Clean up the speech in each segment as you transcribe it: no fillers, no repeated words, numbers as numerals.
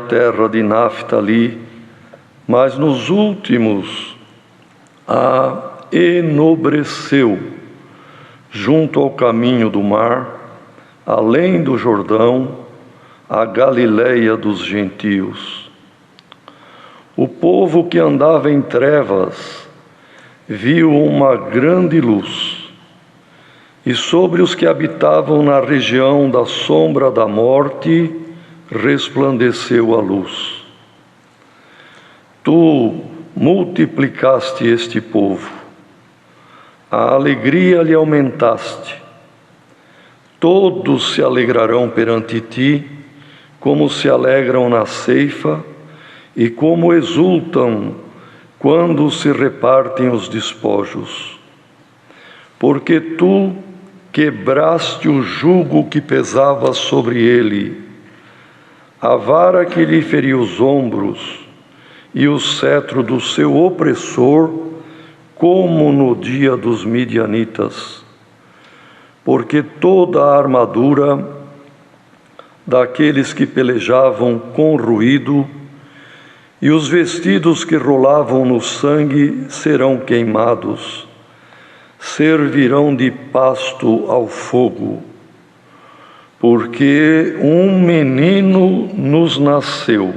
terra de Naftali, mas nos últimos a enobreceu, junto ao caminho do mar, além do Jordão, a Galileia dos gentios. O povo que andava em trevas viu uma grande luz, e sobre os que habitavam na região da sombra da morte resplandeceu a luz. Tu multiplicaste este povo, a alegria lhe aumentaste. Todos se alegrarão perante ti, como se alegram na ceifa, e como exultam quando se repartem os despojos. Porque tu quebraste o jugo que pesava sobre ele, a vara que lhe feria os ombros, e o cetro do seu opressor, como no dia dos midianitas. Porque toda a armadura daqueles que pelejavam com ruído e os vestidos que rolavam no sangue serão queimados, servirão de pasto ao fogo. Porque um menino nos nasceu,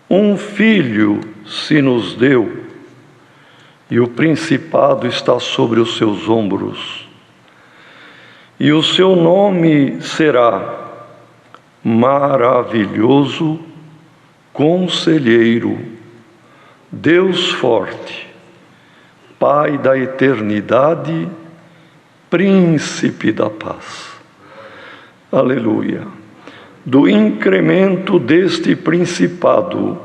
um filho se nos deu, e o principado está sobre os seus ombros. E o seu nome será Maravilhoso, Conselheiro, Deus Forte, Pai da Eternidade, Príncipe da Paz. Aleluia. Do incremento deste principado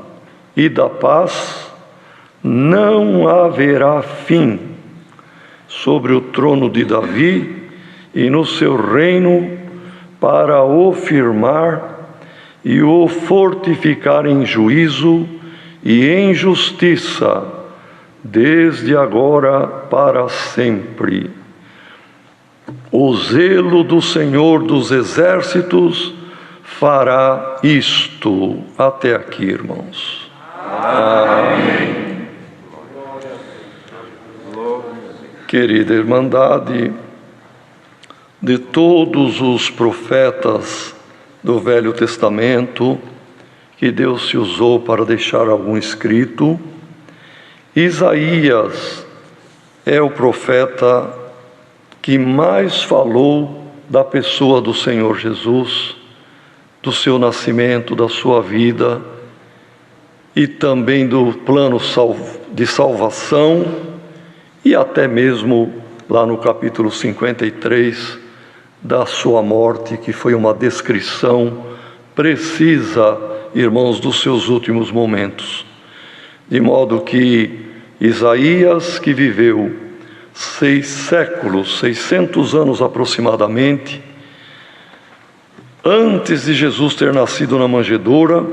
e da paz não haverá fim sobre o trono de Davi e no seu reino, para o firmar e o fortificar em juízo e em justiça, desde agora para sempre. O zelo do Senhor dos Exércitos fará isto. Até aqui, irmãos. Amém. Querida Irmandade, de todos os profetas do Velho Testamento, que Deus se usou para deixar algum escrito, Isaías é o profeta que mais falou da pessoa do Senhor Jesus, do seu nascimento, da sua vida, e também do plano de salvação, e até mesmo lá no capítulo 53, da sua morte, que foi uma descrição precisa, irmãos, dos seus últimos momentos. De modo que Isaías, que viveu 6 séculos, 600 anos aproximadamente, antes de Jesus ter nascido na manjedoura,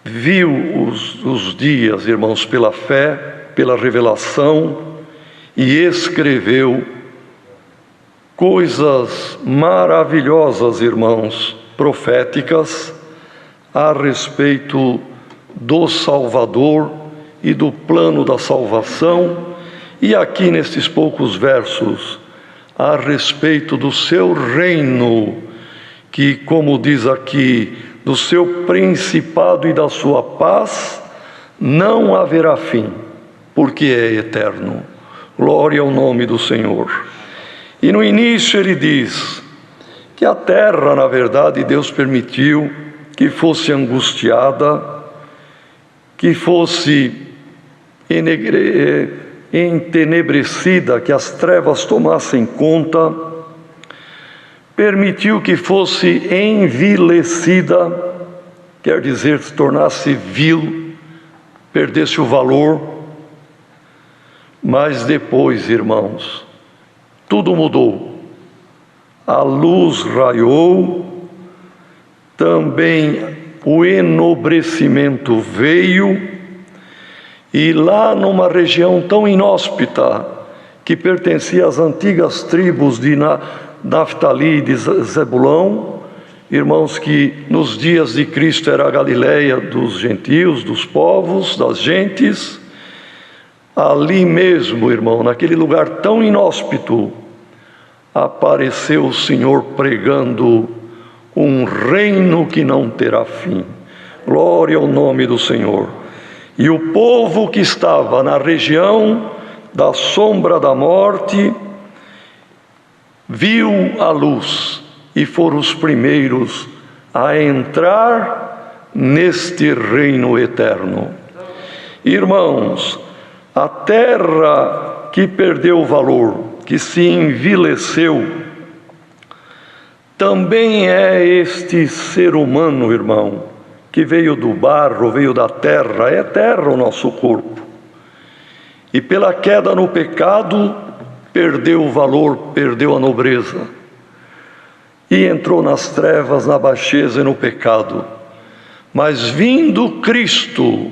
viu os dias, irmãos, pela fé, pela revelação, e escreveu coisas maravilhosas, irmãos, proféticas, a respeito do Salvador e do plano da salvação, e aqui nestes poucos versos, a respeito do seu reino, que, como diz aqui, do seu principado e da sua paz, não haverá fim, porque é eterno. Glória ao nome do Senhor. E no início ele diz que a terra, na verdade, Deus permitiu que fosse angustiada, que fosse entenebrecida, que as trevas tomassem conta, permitiu que fosse envilecida, quer dizer, se tornasse vil, perdesse o valor, mas depois, irmãos, tudo mudou. A luz raiou, também o enobrecimento veio, e lá numa região tão inóspita, que pertencia às antigas tribos de Naftali e de Zebulão, Irmãos, que nos dias de Cristo era a Galileia dos gentios, dos povos, das gentes. Ali mesmo, irmão, naquele lugar tão inóspito, apareceu o Senhor pregando um reino que não terá fim. Glória ao nome do Senhor. E o povo que estava na região da sombra da morte viu a luz e foram os primeiros a entrar neste reino eterno. Irmãos, a terra que perdeu o valor, que se envileceu, também é este ser humano, irmão, que veio do barro, veio da terra, é terra o nosso corpo. E pela queda no pecado, perdeu o valor, perdeu a nobreza. E entrou nas trevas, na baixeza e no pecado. Mas vindo Cristo,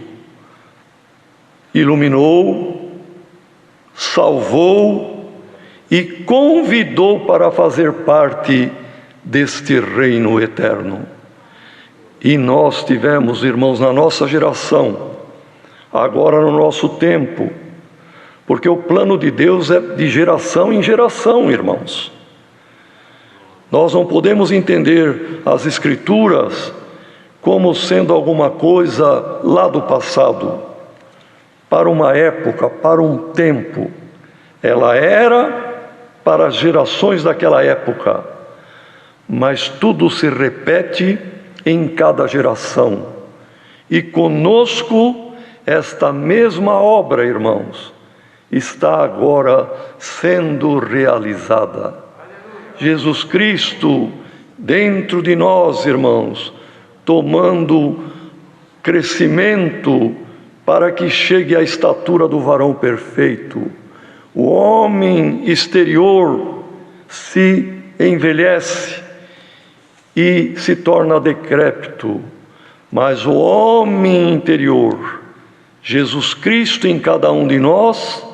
iluminou, salvou e convidou para fazer parte deste reino eterno. E nós tivemos, irmãos, na nossa geração, agora no nosso tempo, porque o plano de Deus é de geração em geração, irmãos. Nós não podemos entender as Escrituras como sendo alguma coisa lá do passado, para uma época, para um tempo. Ela era para as gerações daquela época, mas tudo se repete em cada geração. E conosco esta mesma obra, irmãos, está agora sendo realizada. Jesus Cristo dentro de nós, irmãos, tomando crescimento para que chegue à estatura do varão perfeito. O homem exterior se envelhece e se torna decrépito, mas o homem interior, Jesus Cristo em cada um de nós,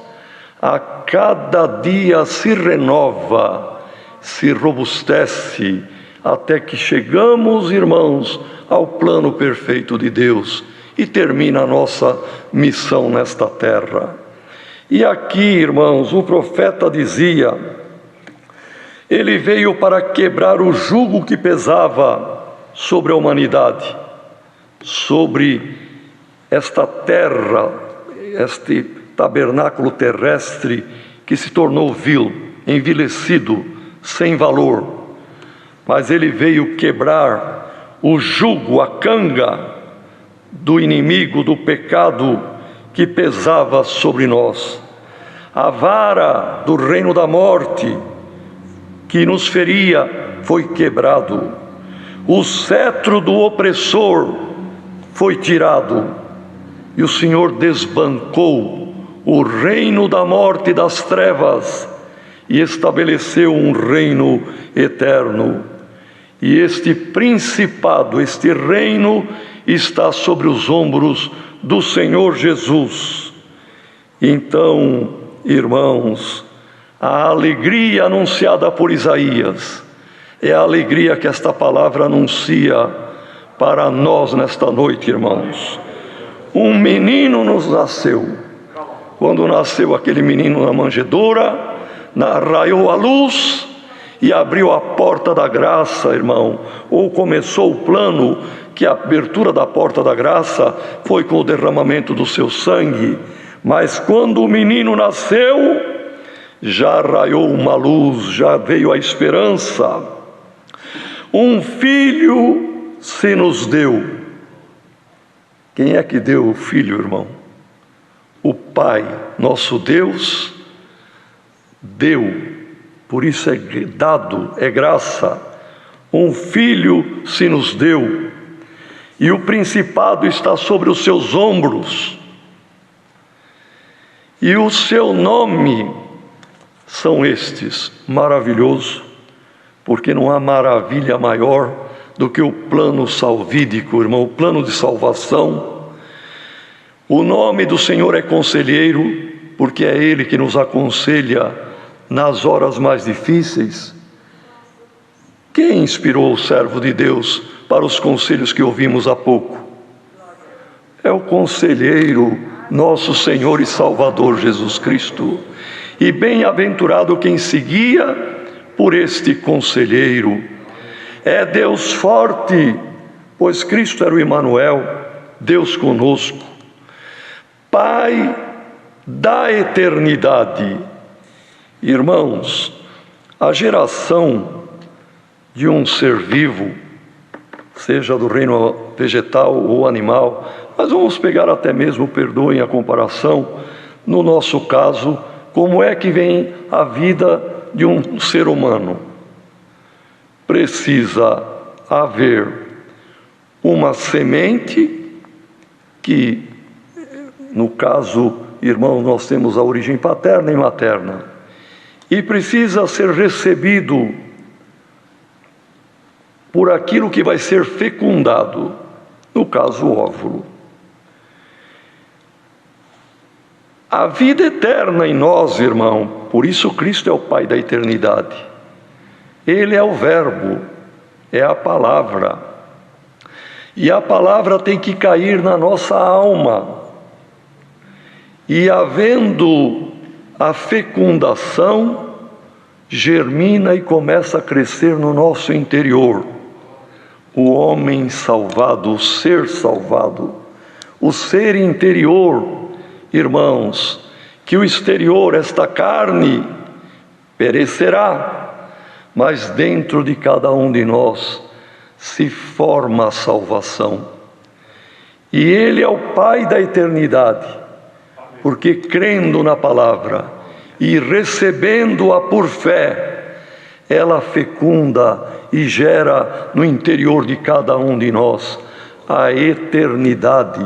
a cada dia se renova, se robustece, até que chegamos, irmãos, ao plano perfeito de Deus e termina a nossa missão nesta terra. E aqui, irmãos, o profeta dizia: ele veio para quebrar o jugo que pesava sobre a humanidade, sobre esta terra, este tabernáculo terrestre que se tornou vil, envelhecido, sem valor. Mas ele veio quebrar o jugo, a canga do inimigo, do pecado que pesava sobre nós. A vara do reino da morte que nos feria foi quebrado. O cetro do opressor foi tirado. E o Senhor desbancou o reino da morte e das trevas e estabeleceu um reino eterno. E este principado, este reino, está sobre os ombros do Senhor Jesus. Então, irmãos, a alegria anunciada por Isaías é a alegria que esta palavra anuncia para nós nesta noite, irmãos. Um menino nos nasceu. Quando nasceu aquele menino na manjedoura, raiou a luz e abriu a porta da graça, irmão. Ou começou o plano que a abertura da porta da graça foi com o derramamento do seu sangue. Mas quando o menino nasceu, já raiou uma luz, já veio a esperança. Um filho se nos deu. Quem é que deu o filho, irmão? O Pai, nosso Deus, deu. Por isso é dado, é graça. Um filho se nos deu. E o principado está sobre os seus ombros. E o seu nome são estes: maravilhoso, porque não há maravilha maior do que o plano salvídico, irmão, o plano de salvação. O nome do Senhor é conselheiro, porque é Ele que nos aconselha nas horas mais difíceis. Quem inspirou o servo de Deus para os conselhos que ouvimos há pouco? É o conselheiro, nosso Senhor e Salvador Jesus Cristo. E bem-aventurado quem se guia por este conselheiro. É Deus forte, pois Cristo era o Emanuel, Deus conosco. Pai da eternidade. Irmãos, a geração de um ser vivo, seja do reino vegetal ou animal, mas vamos pegar até mesmo, perdoem a comparação, no nosso caso, como é que vem a vida de um ser humano? Precisa haver uma semente que, no caso, irmão, nós temos a origem paterna e materna, e precisa ser recebido por aquilo que vai ser fecundado, no caso, o óvulo. A vida eterna em nós, irmão, por isso Cristo é o Pai da eternidade. Ele é o Verbo, é a palavra. E a palavra tem que cair na nossa alma. E havendo a fecundação, germina e começa a crescer no nosso interior. O homem salvado, o ser salvado, o ser interior, irmãos, que o exterior, esta carne, perecerá, mas dentro de cada um de nós se forma a salvação. E Ele é o Pai da eternidade, porque crendo na palavra e recebendo-a por fé, ela fecunda e gera no interior de cada um de nós a eternidade,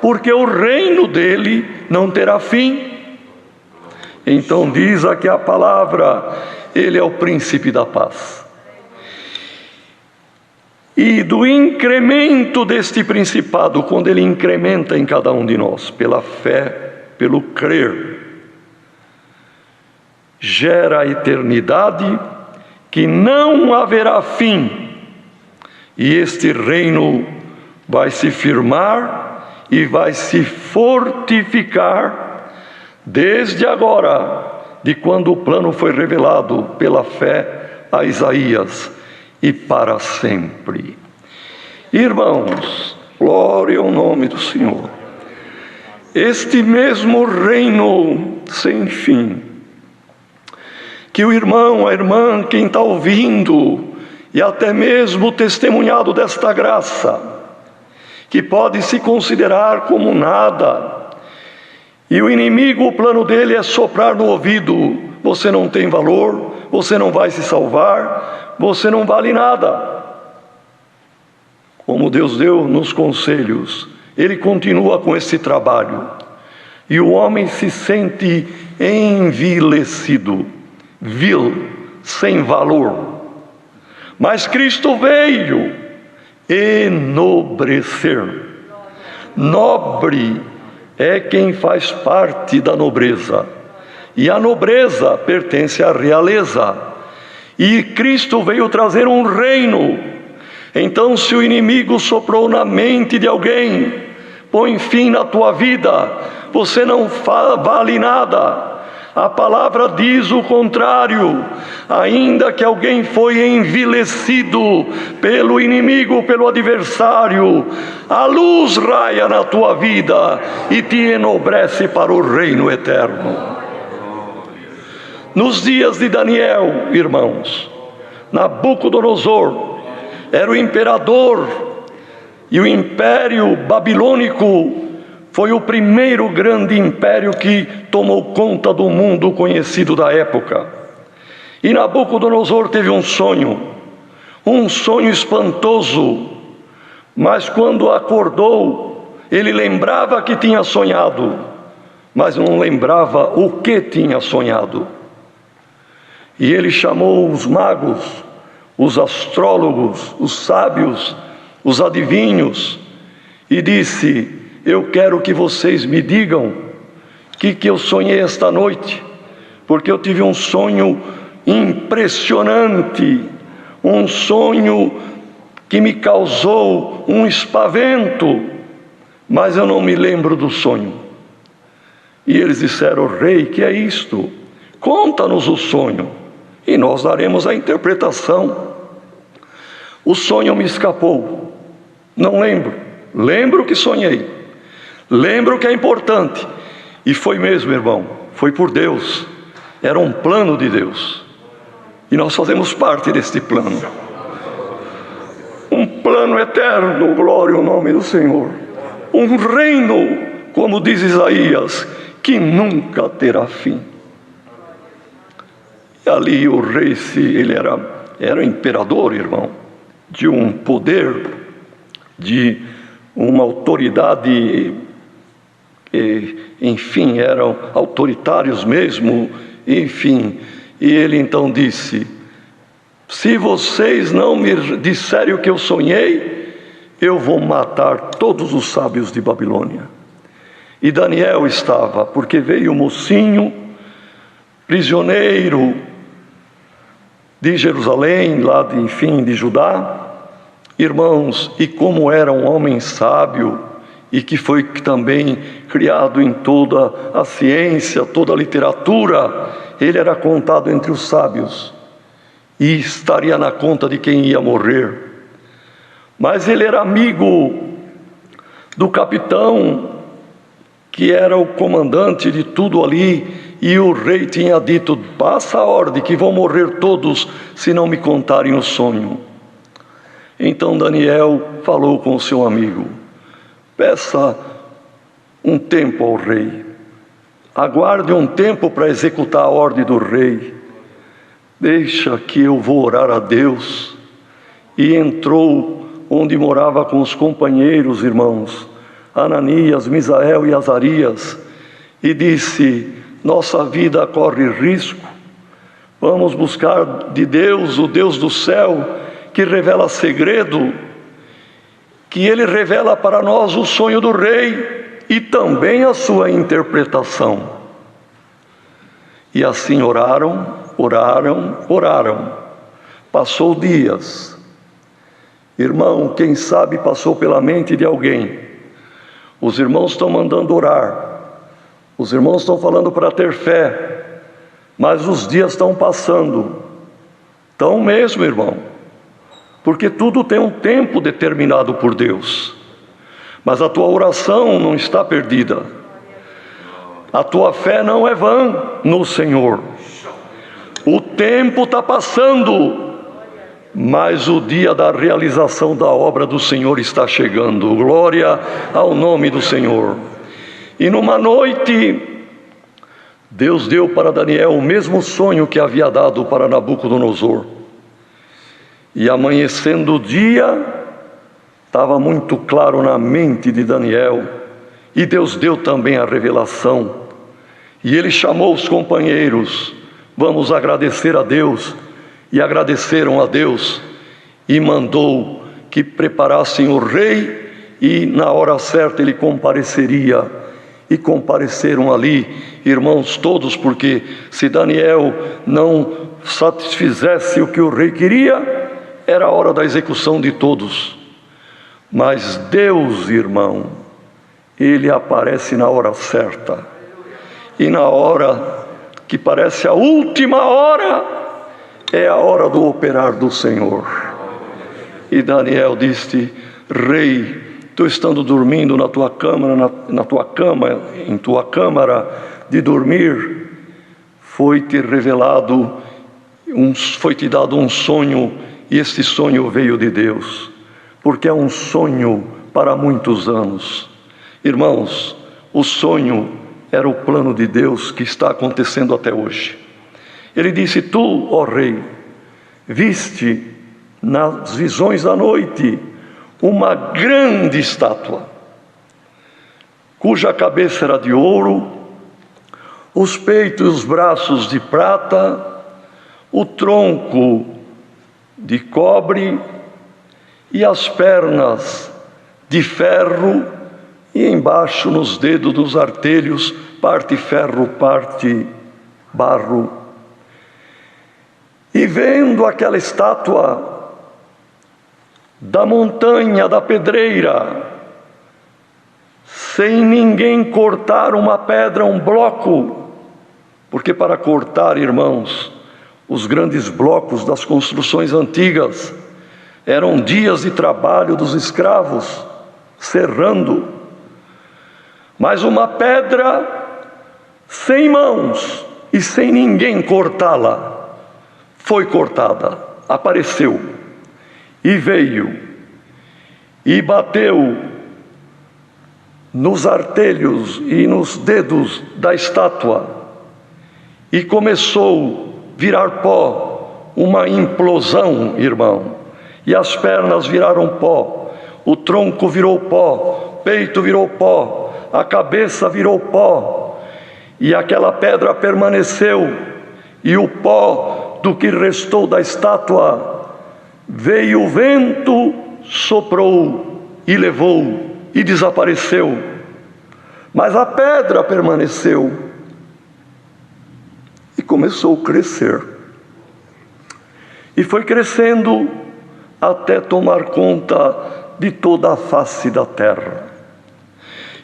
porque o reino dele não terá fim. Então diz aqui a palavra, ele é o príncipe da paz. E do incremento deste principado, quando ele incrementa em cada um de nós, pela fé, pelo crer, gera a eternidade que não haverá fim, e este reino vai se firmar e vai se fortificar desde agora, de quando o plano foi revelado pela fé a Isaías, e para sempre. Irmãos, glória ao nome do Senhor. Este mesmo reino sem fim, que o irmão, a irmã, quem está ouvindo, e até mesmo testemunhado desta graça, que pode se considerar como nada, e o inimigo, o plano dele é soprar no ouvido: você não tem valor, você não vai se salvar, você não vale nada. Como Deus deu nos conselhos, ele continua com esse trabalho, e o homem se sente envilecido, vil, sem valor. Mas Cristo veio enobrecer. Nobre é quem faz parte da nobreza, e a nobreza pertence à realeza, e Cristo veio trazer um reino. Então, se o inimigo soprou na mente de alguém: põe fim na tua vida, você não vale nada, a palavra diz o contrário. Ainda que alguém foi envilecido pelo inimigo, pelo adversário, a luz raia na tua vida e te enobrece para o reino eterno. Nos dias de Daniel, irmãos, Nabucodonosor era o imperador, e o império babilônico foi o primeiro grande império que tomou conta do mundo conhecido da época. E Nabucodonosor teve um sonho espantoso, mas quando acordou, ele lembrava que tinha sonhado, mas não lembrava o que tinha sonhado. E ele chamou os magos, os astrólogos, os sábios, os adivinhos, e disse: eu quero que vocês me digam o que eu sonhei esta noite, porque eu tive um sonho impressionante, um sonho que me causou um espavento, mas eu não me lembro do sonho. E eles disseram: rei, que é isto? Conta-nos o sonho, e nós daremos a interpretação. O sonho me escapou, não lembro. Lembro que sonhei, lembro que é importante, e foi mesmo, irmão, foi por Deus, era um plano de Deus, e nós fazemos parte deste plano, um plano eterno, glória ao nome do Senhor, um reino, como diz Isaías, que nunca terá fim. E ali o rei, ele era imperador, irmão, de um poder, de uma autoridade, enfim, eram autoritários mesmo, enfim. E ele então disse: se vocês não me disserem o que eu sonhei, eu vou matar todos os sábios de Babilônia. E Daniel estava, porque veio o mocinho, prisioneiro de Jerusalém, lá de Judá, irmãos, e como era um homem sábio, e que foi também criado em toda a ciência, toda a literatura, ele era contado entre os sábios, e estaria na conta de quem ia morrer. Mas ele era amigo do capitão, que era o comandante de tudo ali, e o rei tinha dito: passa a ordem que vão morrer todos se não me contarem o sonho. Então Daniel falou com o seu amigo: peça um tempo ao rei, aguarde um tempo para executar a ordem do rei, deixa que eu vou orar a Deus. E entrou onde morava com os companheiros, irmãos, Ananias, Misael e Azarias, e disse: nossa vida corre risco, vamos buscar de Deus, o Deus do céu, que revela segredo, que Ele revela para nós o sonho do rei e também a sua interpretação. E assim oraram. Passou dias. Irmão, quem sabe passou pela mente de alguém: os irmãos estão mandando orar, os irmãos estão falando para ter fé, mas os dias estão passando. Estão mesmo, irmão, porque tudo tem um tempo determinado por Deus. Mas a tua oração não está perdida, a tua fé não é vã no Senhor. O tempo está passando, mas o dia da realização da obra do Senhor está chegando. Glória ao nome do Senhor. E numa noite, Deus deu para Daniel o mesmo sonho que havia dado para Nabucodonosor. E amanhecendo o dia, estava muito claro na mente de Daniel, e Deus deu também a revelação. E ele chamou os companheiros: vamos agradecer a Deus. E agradeceram a Deus, e mandou que preparassem o rei, e na hora certa ele compareceria. E compareceram ali, irmãos, todos, porque se Daniel não satisfizesse o que o rei queria, era a hora da execução de todos. Mas Deus, irmão, Ele aparece na hora certa, e na hora que parece a última hora, é a hora do operar do Senhor. E Daniel disse: rei, tu estando dormindo na tua câmara, em tua câmara de dormir, foi-te revelado, foi-te dado um sonho, e este sonho veio de Deus, porque é um sonho para muitos anos. Irmãos, o sonho era o plano de Deus que está acontecendo até hoje. Ele disse: tu, ó rei, viste nas visões da noite uma grande estátua, cuja cabeça era de ouro, os peitos e os braços de prata, o tronco de cobre e as pernas de ferro, e embaixo nos dedos dos artelhos, parte ferro, parte barro. E vendo aquela estátua, da montanha da pedreira, sem ninguém cortar uma pedra, um bloco, porque para cortar, irmãos, os grandes blocos das construções antigas, eram dias de trabalho dos escravos, serrando. Mas uma pedra sem mãos e sem ninguém cortá-la, foi cortada, apareceu, e veio, e bateu nos artelhos e nos dedos da estátua, e começou a virar pó, uma implosão, irmão, e as pernas viraram pó, o tronco virou pó, o peito virou pó, a cabeça virou pó, e aquela pedra permaneceu, e o pó do que restou da estátua, veio o vento, soprou e levou, e desapareceu, mas a pedra permaneceu, e começou a crescer, e foi crescendo até tomar conta de toda a face da terra.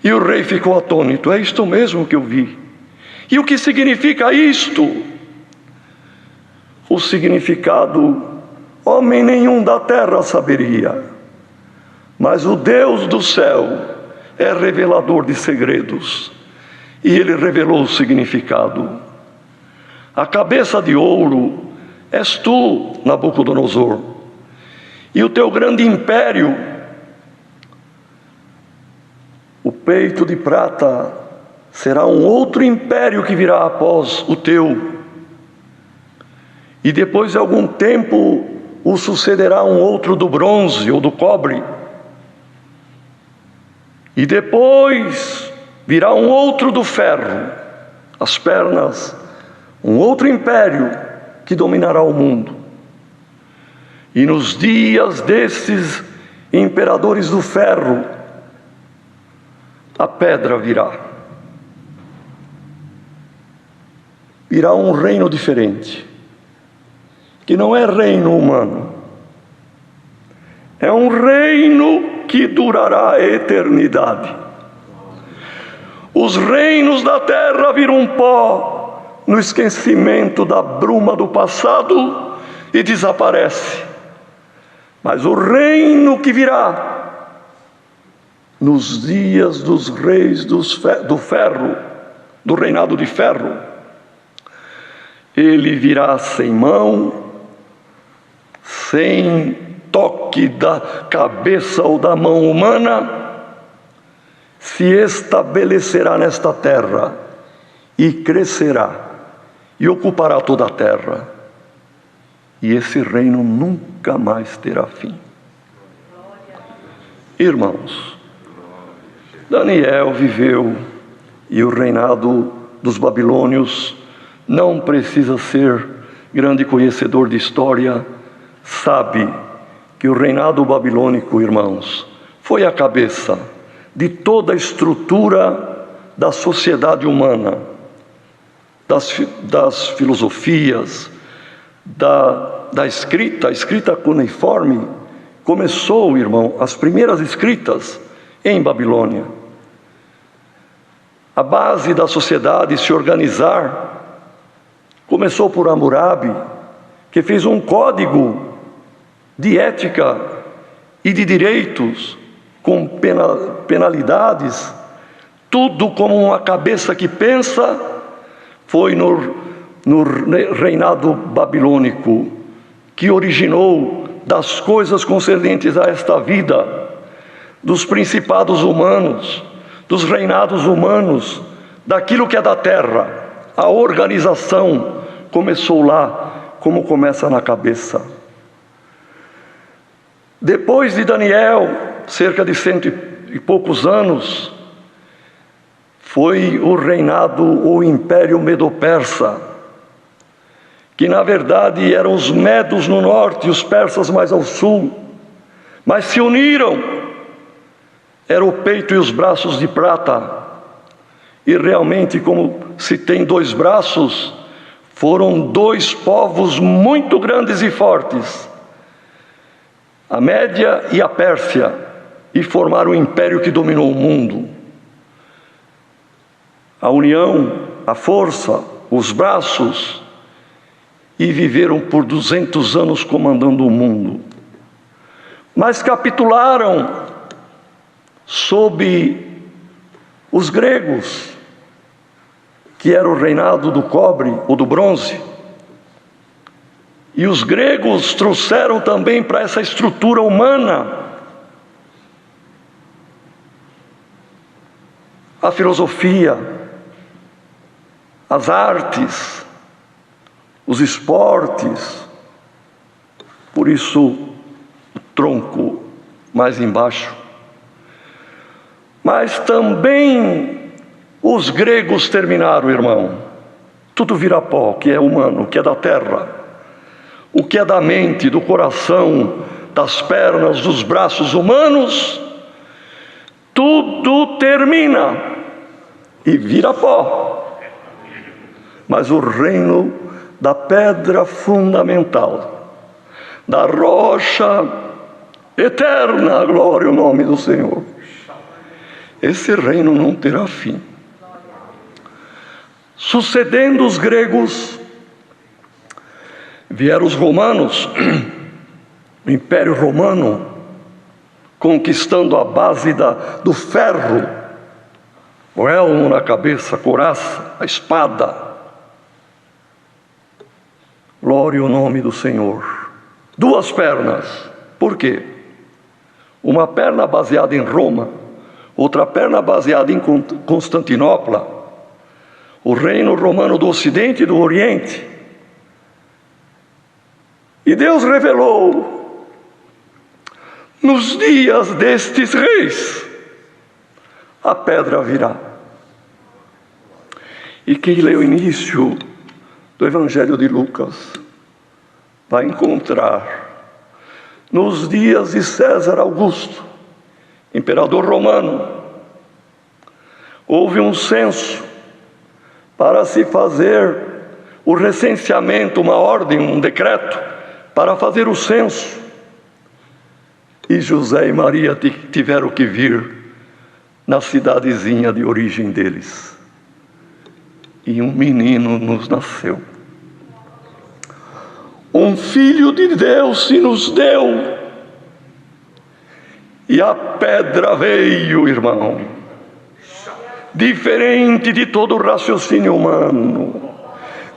E o rei ficou atônito: é isto mesmo que eu vi. E o que significa isto? O significado, homem nenhum da terra saberia, mas o Deus do céu é revelador de segredos, e ele revelou o significado. A cabeça de ouro és tu, Nabucodonosor, e o teu grande império. O peito de prata será um outro império que virá após o teu, e depois de algum tempo o sucederá um outro do bronze ou do cobre, e depois virá um outro do ferro, as pernas, um outro império que dominará o mundo. E nos dias desses imperadores do ferro, a pedra virá um reino diferente, que não é reino humano, é um reino que durará a eternidade. Os reinos da terra viram pó no esquecimento da bruma do passado e desaparece, mas o reino que virá nos dias dos reis do ferro, do reinado de ferro, ele virá sem mão, sem toque da cabeça ou da mão humana, se estabelecerá nesta terra e crescerá e ocupará toda a terra, e esse reino nunca mais terá fim. Irmãos, Daniel viveu, e o reinado dos babilônios, não precisa ser grande conhecedor de história, sabe que o reinado babilônico, irmãos, foi a cabeça de toda a estrutura da sociedade humana, das filosofias, da escrita. A escrita cuneiforme começou, irmão, as primeiras escritas em Babilônia. A base da sociedade se organizar começou por Hammurabi, que fez um código de ética e de direitos, com penalidades, tudo como uma cabeça que pensa. Foi no reinado babilônico que originou das coisas concernentes a esta vida, dos principados humanos, dos reinados humanos, daquilo que é da terra. A organização começou lá, como começa na cabeça. Depois de Daniel, cerca de 100 e poucos anos, foi o reinado ou império medo-persa, que na verdade eram os medos no norte e os persas mais ao sul, mas se uniram. Era o peito e os braços de prata, e realmente, como se tem dois braços, foram dois povos muito grandes e fortes, a Média e a Pérsia, e formaram o império que dominou o mundo. A união, a força, os braços, e viveram por 200 anos comandando o mundo. Mas capitularam sob os gregos, que era o reinado do cobre ou do bronze. E os gregos trouxeram também para essa estrutura humana a filosofia, as artes, os esportes. Por isso, o tronco mais embaixo. Mas também os gregos terminaram, irmão. Tudo vira pó, o que é humano, o que é da terra, o que é da mente, do coração, das pernas, dos braços humanos, tudo termina e vira pó. Mas o reino da pedra fundamental, da rocha eterna, glória ao nome do Senhor, esse reino não terá fim. Sucedendo os gregos, vieram os romanos, o Império Romano, conquistando a base do ferro, o elmo na cabeça, a couraça, a espada. Glória ao nome do Senhor. 2 pernas. Por quê? Uma perna baseada em Roma, outra perna baseada em Constantinopla, o reino romano do Ocidente e do Oriente. E Deus revelou, nos dias destes reis, a pedra virá. E quem lê o início do Evangelho de Lucas vai encontrar, nos dias de César Augusto, imperador romano, houve um censo para se fazer o recenseamento, uma ordem, um decreto, para fazer o censo. E José e Maria tiveram que vir na cidadezinha de origem deles. E um menino nos nasceu. Um filho de Deus se nos deu. E a pedra veio, irmão. Diferente de todo o raciocínio humano,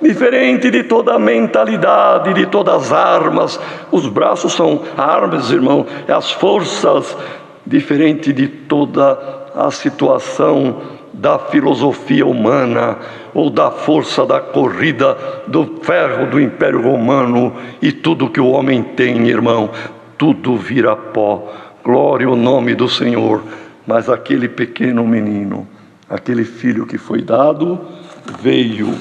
diferente de toda a mentalidade, de todas as armas. Os braços são armas, irmão, as forças, diferente de toda a situação da filosofia humana, ou da força da corrida do ferro do Império Romano, e tudo que o homem tem, irmão, tudo vira pó. Glória ao nome do Senhor. Mas aquele pequeno menino, aquele filho que foi dado, veio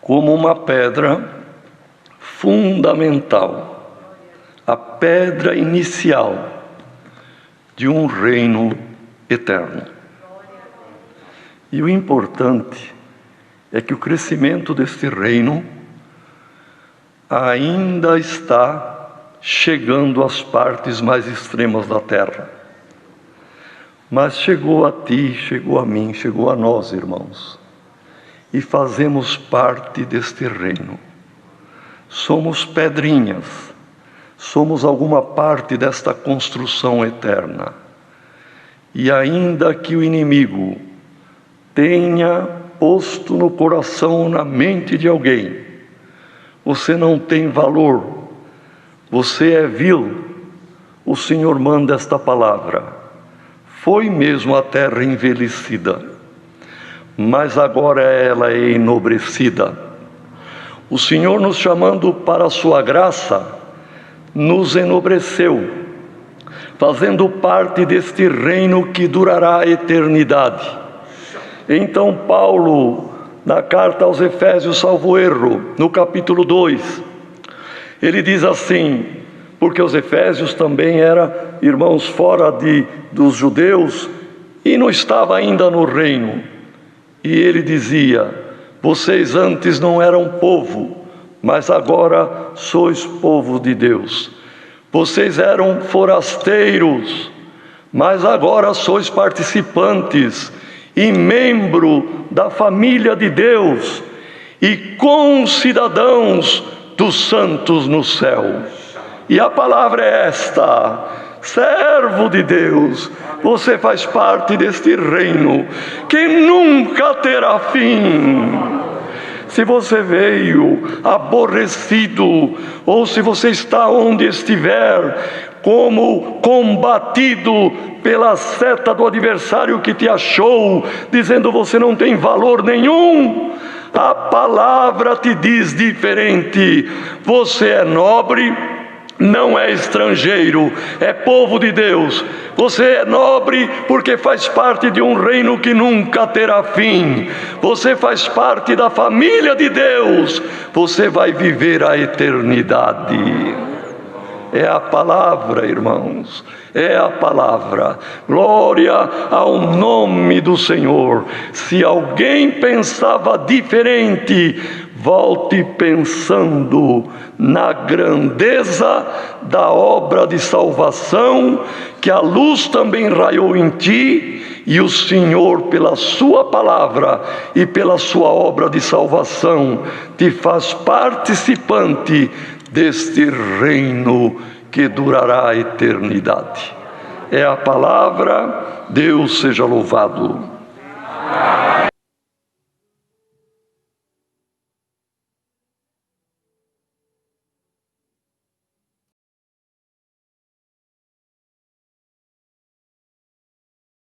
como uma pedra fundamental, a pedra inicial de um reino eterno. E o importante é que o crescimento deste reino ainda está chegando às partes mais extremas da terra. Mas chegou a ti, chegou a mim, chegou a nós, irmãos. E fazemos parte deste reino. Somos pedrinhas, somos alguma parte desta construção eterna. E ainda que o inimigo tenha posto no coração, na mente de alguém, você não tem valor, você é vil, o Senhor manda esta palavra. Foi mesmo a terra envelhecida, mas agora ela é enobrecida. O Senhor, nos chamando para a sua graça, nos enobreceu, fazendo parte deste reino que durará a eternidade. Então Paulo, na carta aos Efésios, salvo erro, no capítulo 2, ele diz assim, porque os Efésios também eram irmãos fora dos judeus e não estava ainda no reino. E ele dizia, vocês antes não eram povo, mas agora sois povo de Deus. Vocês eram forasteiros, mas agora sois participantes e membro da família de Deus e concidadãos dos santos no céu. E a palavra é esta: servo de Deus, você faz parte deste reino que nunca terá fim. Se você veio aborrecido, ou se você está onde estiver, como combatido pela seta do adversário que te achou, dizendo você não tem valor nenhum, a palavra te diz diferente. Você é nobre, não é estrangeiro, é povo de Deus. Você é nobre porque faz parte de um reino que nunca terá fim. Você faz parte da família de Deus. Você vai viver a eternidade. É a palavra, irmãos, é a palavra. Glória ao nome do Senhor. Se alguém pensava diferente, volte pensando na grandeza da obra de salvação, que a luz também raiou em ti, e o Senhor, pela sua palavra e pela sua obra de salvação, te faz participante deste reino que durará a eternidade. É a palavra. Deus seja louvado.